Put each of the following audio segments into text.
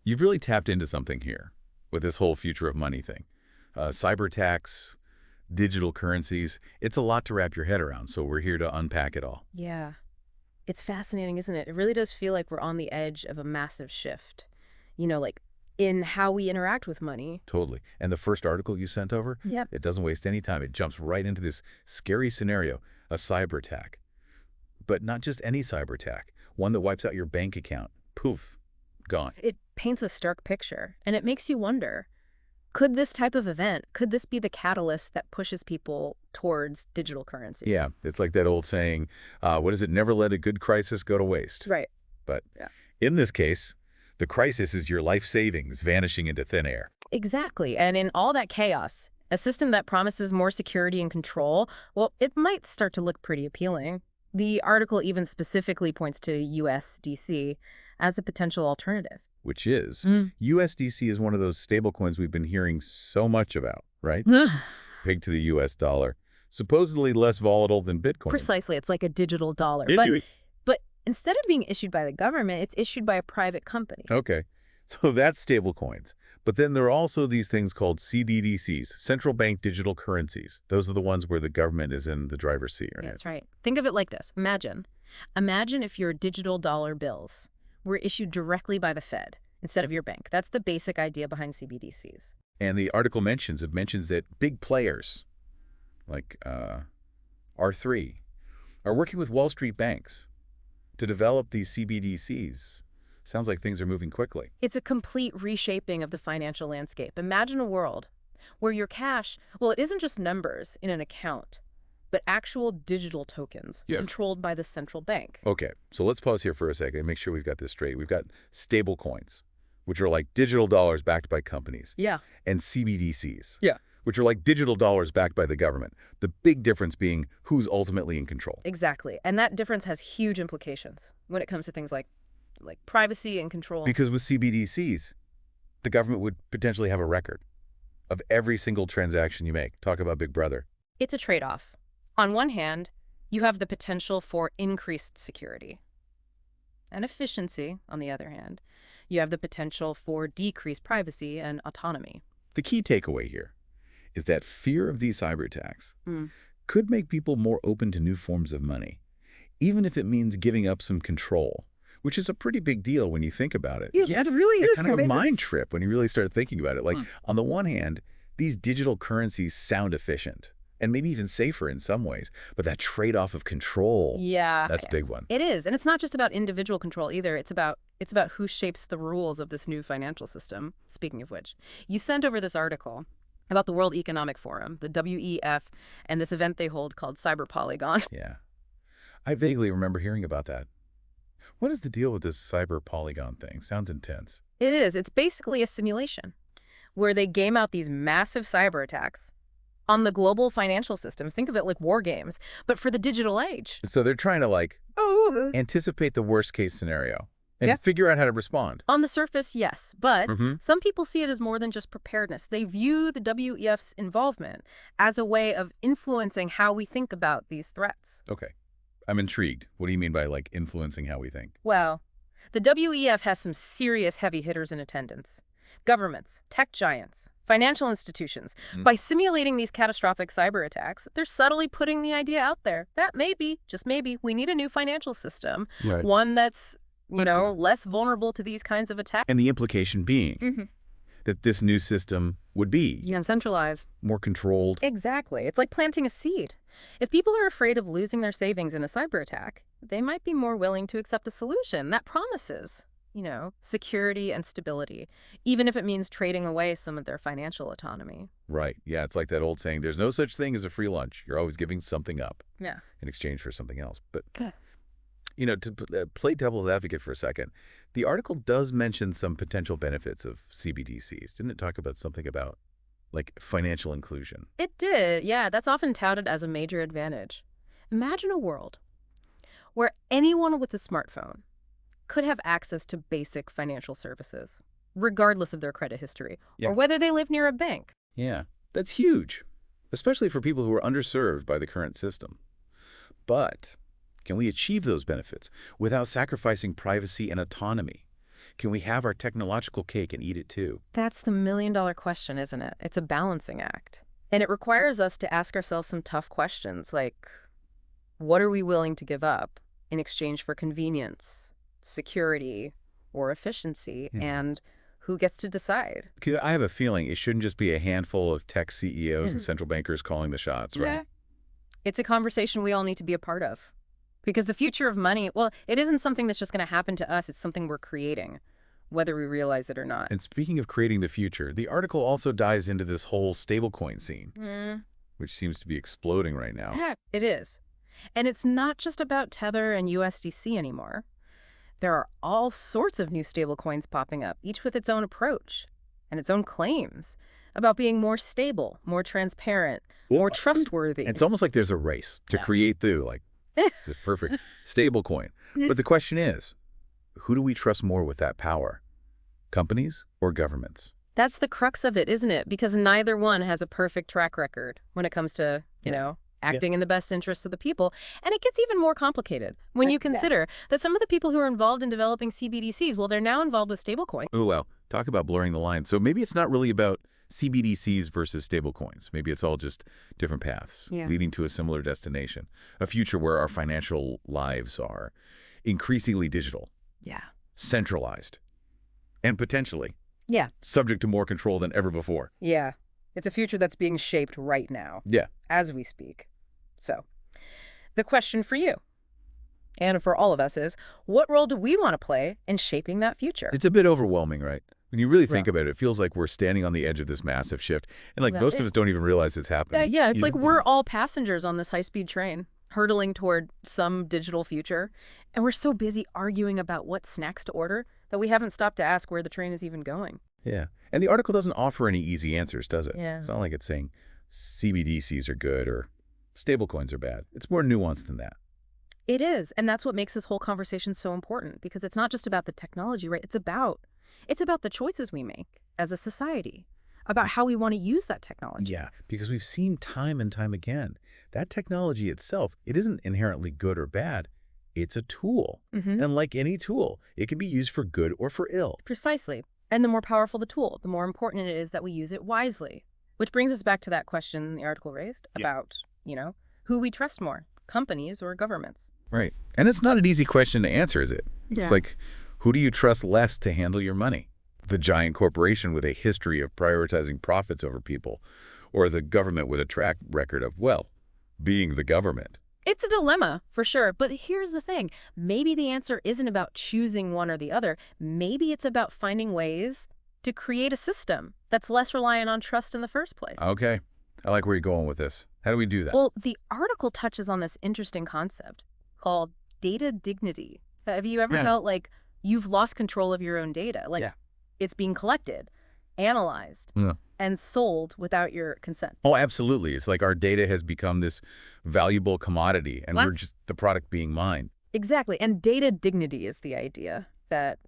You've really tapped into something here with this whole future of money thing. Cyber attacks, digital currencies, it's a lot to wrap your head around, so we're here to unpack it all. Yeah. It's fascinating, isn't it? It really does feel like we're on the edge of a massive shift. Like in how we interact with money. Totally. And the first article you sent over, Yep. it doesn't waste any time. It jumps right into this scary scenario, a cyber attack. But not just any cyber attack, one that wipes out your bank account. Poof, gone. It paints a stark picture, and it makes you wonder, could this type of event, could this be the catalyst that pushes people towards digital currencies? Yeah, it's like that old saying, what is it, never let a good crisis go to waste. Right. But Yeah. in this case, the crisis is your life savings vanishing into thin air. Exactly. And in all that chaos, a system that promises more security and control, well, it might start to look pretty appealing. The article even specifically points to USDC as a potential alternative. Which is, USDC is one of those stablecoins we've been hearing so much about, right? Pegged to the US dollar. Supposedly less volatile than Bitcoin. Precisely. It's like a digital dollar. Into But instead of being issued by the government, it's issued by a private company. Okay, so that's stablecoins. But then there are also these things called CBDCs, central bank digital currencies. Those are the ones where the government is in the driver's seat, right? That's right. Think of it like this. Imagine if your digital dollar bills were issued directly by the Fed instead of your bank. That's the basic idea behind CBDCs. And the article mentions that big players like R3 are working with Wall Street banks to develop these CBDCs. Sounds like things are moving quickly. It's a complete reshaping of the financial landscape. Imagine a world where your cash, well, it isn't just numbers in an account, but actual digital tokens controlled by the central bank. Okay, so let's pause here for a second and make sure we've got this straight. We've got stable coins, which are like digital dollars backed by companies. Yeah. And CBDCs. Yeah. Which are like digital dollars backed by the government. The big difference being who's ultimately in control. Exactly. And that difference has huge implications when it comes to things like privacy and control. Because with CBDCs, the government would potentially have a record of every single transaction you make. Talk about Big Brother. It's a trade-off. On one hand, you have the potential for increased security and efficiency. On the other hand, you have the potential for decreased privacy and autonomy. The key takeaway here is that fear of these cyber attacks could make people more open to new forms of money, even if it means giving up some control, which is a pretty big deal when you think about it. Yeah, it really It's is. kind of a mind trip when you really start thinking about it. Like, on the one hand, these digital currencies sound efficient and maybe even safer in some ways, but that trade-off of control, that's a big one. It is. And it's not just about individual control either. It's about who shapes the rules of this new financial system. Speaking of which, you sent over this article about the World Economic Forum, the WEF, and this event they hold called Cyber Polygon. Yeah. I vaguely remember hearing about that. What is the deal with this cyber polygon thing? Sounds intense. It is. It's basically a simulation where they game out these massive cyber attacks on the global financial systems. Think of it like war games, but for the digital age. So they're trying to anticipate the worst case scenario and figure out how to respond. On the surface, yes, but some people see it as more than just preparedness. They view the WEF's involvement as a way of influencing how we think about these threats. Okay. I'm intrigued. What do you mean by influencing how we think? Well, the WEF has some serious heavy hitters in attendance. Governments, tech giants, financial institutions. By simulating these catastrophic cyber attacks, they're subtly putting the idea out there that maybe, just maybe, we need a new financial system. Right. One that's, less vulnerable to these kinds of attacks. And the implication being that this new system would be Centralized. more controlled. Exactly. It's like planting a seed. If people are afraid of losing their savings in a cyber attack, they might be more willing to accept a solution that promises, security and stability, even if it means trading away some of their financial autonomy. Right. Yeah, it's like that old saying, there's no such thing as a free lunch. You're always giving something up Yeah. in exchange for something else. But, Okay. to play devil's advocate for a second, the article does mention some potential benefits of CBDCs. Didn't it talk about something about, financial inclusion? It did. Yeah, that's often touted as a major advantage. Imagine a world where anyone with a smartphone could have access to basic financial services, regardless of their credit history or whether they live near a bank. Yeah, that's huge, especially for people who are underserved by the current system. But can we achieve those benefits without sacrificing privacy and autonomy? can we have our technological cake and eat it too? That's the million-dollar question, isn't it? It's a balancing act. And it requires us to ask ourselves some tough questions, like, what are we willing to give up in exchange for convenience, security, or efficiency, and who gets to decide? 'Cause I have a feeling it shouldn't just be a handful of tech CEOs and central bankers calling the shots, right? Yeah. It's a conversation we all need to be a part of. Because the future of money, well, it isn't something that's just going to happen to us. It's something we're creating, whether we realize it or not. And speaking of creating the future, the article also dives into this whole stablecoin scene, which seems to be exploding right now. It is. And it's not just about Tether and USDC anymore. There are all sorts of new stablecoins popping up, each with its own approach and its own claims about being more stable, more transparent, more trustworthy. It's almost like there's a race to create the perfect stablecoin. But the question is, who do we trust more with that power? Companies or governments? That's the crux of it, isn't it? Because neither one has a perfect track record when it comes to, acting in the best interests of the people. And it gets even more complicated when you consider that some of the people who are involved in developing CBDCs, well, they're now involved with stablecoins. Oh, well, talk about blurring the line. So maybe it's not really about CBDCs versus stablecoins. Maybe it's all just different paths leading to a similar destination, a future where our financial lives are increasingly digital, centralized, and potentially subject to more control than ever before. Yeah. It's a future that's being shaped right now. As we speak. So, the question for you, and for all of us, is what role do we want to play in shaping that future? It's a bit overwhelming, right? When you really think about it, it feels like we're standing on the edge of this massive shift. And most of us don't even realize it's happening. It's like we're all passengers on this high-speed train, hurtling toward some digital future. And we're so busy arguing about what snacks to order that we haven't stopped to ask where the train is even going. Yeah. And the article doesn't offer any easy answers, does it? Yeah. It's not like it's saying CBDCs are good or stablecoins are bad. It's more nuanced than that. It is. And that's what makes this whole conversation so important, because it's not just about the technology, right? It's about the choices we make as a society, about how we want to use that technology. Yeah, because we've seen time and time again, that technology itself, it isn't inherently good or bad. It's a tool. And like any tool, it can be used for good or for ill. Precisely. And the more powerful the tool, the more important it is that we use it wisely. Which brings us back to that question the article raised about, who we trust more, companies or governments. Right. And it's not an easy question to answer, is it? It's like, who do you trust less to handle your money? The giant corporation with a history of prioritizing profits over people, or the government with a track record of, being the government? It's a dilemma, for sure. But here's the thing. Maybe the answer isn't about choosing one or the other. Maybe it's about finding ways to create a system that's less reliant on trust in the first place. Okay. I like where you're going with this. How do we do that? Well, the article touches on this interesting concept called data dignity. Have you ever felt like you've lost control of your own data? Like it's being collected, analyzed, and sold without your consent. Oh, absolutely. It's like our data has become this valuable commodity, and we're just the product being mined. Exactly. And data dignity is the idea that,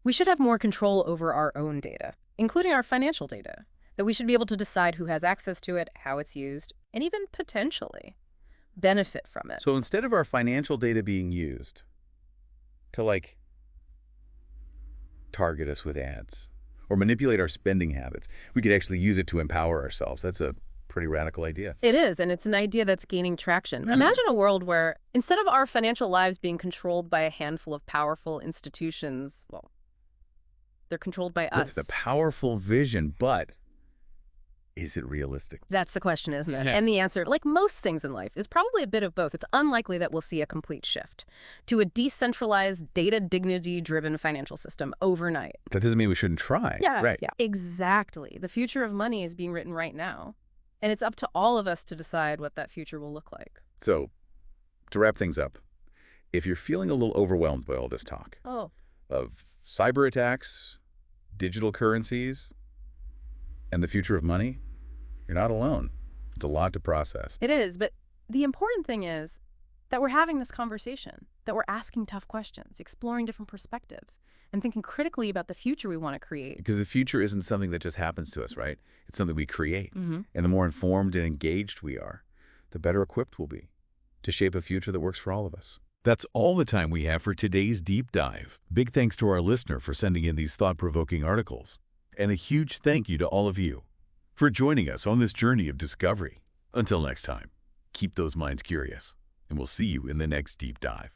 we should have more control over our own data, including our financial data, that we should be able to decide who has access to it, how it's used, and even potentially benefit from it. So instead of our financial data being used to, target us with ads or manipulate our spending habits, we could actually use it to empower ourselves. That's a pretty radical idea. It is, and it's an idea that's gaining traction. Imagine a world where instead of our financial lives being controlled by a handful of powerful institutions, they're controlled by us. That's the powerful vision, but is it realistic? That's the question, isn't it? And the answer, like most things in life, is probably a bit of both. It's unlikely that we'll see a complete shift to a decentralized, data dignity-driven financial system overnight. That doesn't mean we shouldn't try. Right. Exactly. The future of money is being written right now. And it's up to all of us to decide what that future will look like. So, to wrap things up, if you're feeling a little overwhelmed by all this talk of cyber attacks, digital currencies, and the future of money, you're not alone. It's a lot to process. It is, but the important thing is that we're having this conversation, that we're asking tough questions, exploring different perspectives, and thinking critically about the future we want to create. Because the future isn't something that just happens to us, right? It's something we create. And the more informed and engaged we are, the better equipped we'll be to shape a future that works for all of us. That's all the time we have for today's deep dive. Big thanks to our listener for sending in these thought-provoking articles. And a huge thank you to all of you for joining us on this journey of discovery. Until next time, keep those minds curious, and we'll see you in the next deep dive.